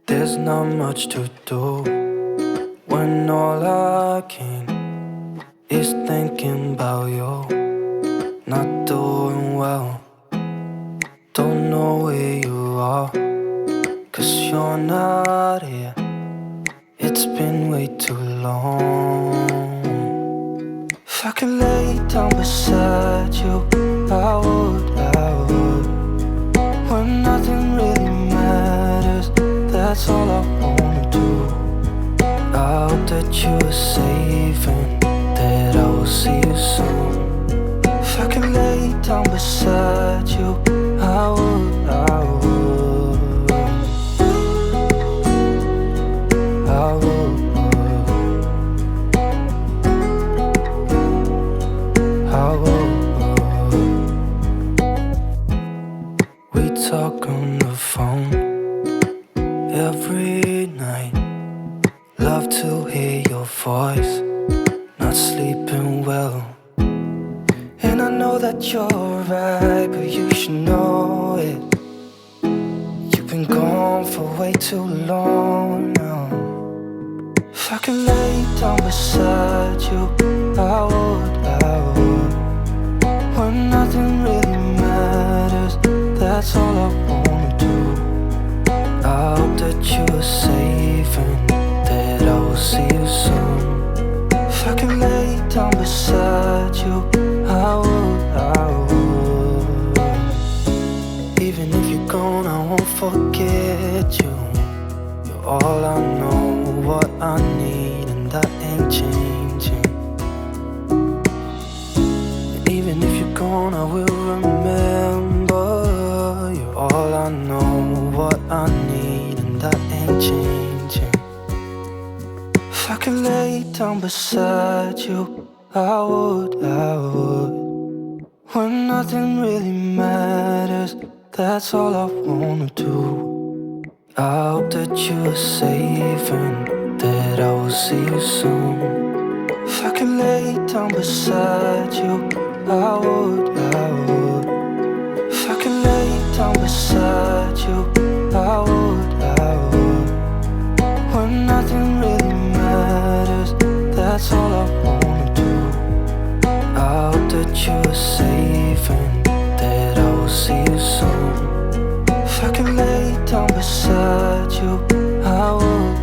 There's not much to do when all I can is thinking about you. Not doing well, don't know where you are, 'cause you're not here. It's been way too long. If I could lay down beside you, I would, when nothing really matters, that's all I wanna do. I hope that you are safe and that I will see you soon. If I could lay down beside you, I would, I would, I would, I would. We talk on the phone every night. Love to hear your voice, not sleeping well. And I know that you're right, but you should know it. You've been gone for way too long now. If I could lay down beside you, I would. When nothing really matters, that's all I wanna do. I hope that you are safe and that I will see you soon. If I could lay down beside you, I would. Even if you're gone, I won't forget you. You're all I know, what I need, and that ain't changing. Even if you're gone, I will remember. You're all I know, what I need, and that ain't changing. If I could lay down beside you, I would. When nothing really matters, that's all I wanna do. I hope that you are safe and that I will see you soon. If I could lay down beside you, I would. If I could lay down beside you, I would. When nothing really matters, that's all I wanna do. I hope that you are safe and that I will see you soon. If I could lay down beside you, I would.